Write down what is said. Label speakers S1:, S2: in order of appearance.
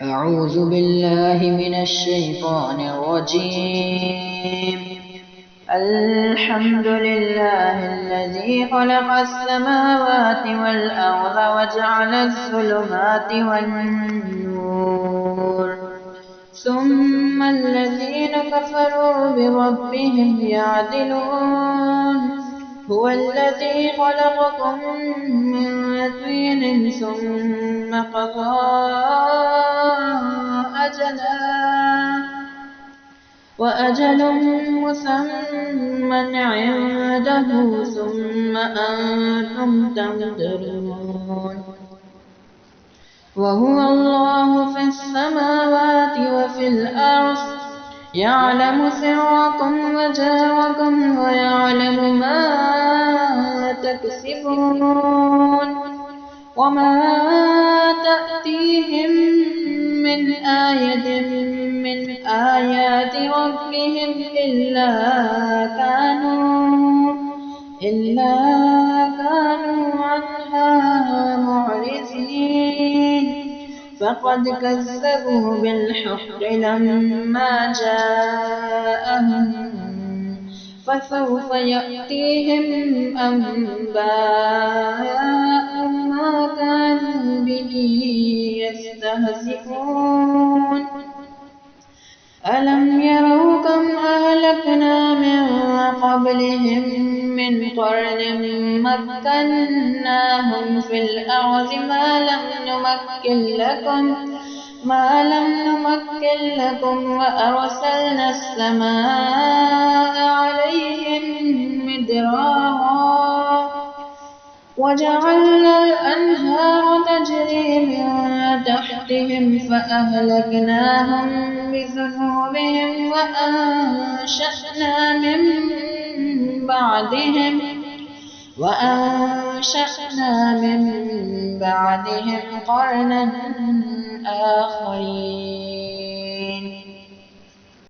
S1: أعوذ بالله من الشيطان الرجيم. الحمد لله الذي خلق السماوات والأرض وجعل الظلمات والنور ثم الذين كفروا بربهم يعدلون. هو الذي خلقكم من طين ثم قضى أجلا وأجل مسمى عنده ثم أنتم تمترون. وهو الله في السماوات وفي الأرض يعلم سركم وجهركم ويعلم ما تكسبون. وما تأتيهم من آية من آيات ربهم إلا كانوا عنها معرضين. فقد كذبوا بالحق لما جاءهم فسوف يأتيهم أنباء ما كانوا به يستهزئون. ألم يروا كم أهلكنا من قبلهم من قرن مكناهم في الأرض ما لم نمكن لكم وأرسلنا السماء عليهم مدرارا وجعلنا الأنهار تجري من تحتهم فأهلكناهم بذنوبهم وأنشأنا من بعدهم قرنا آخرين.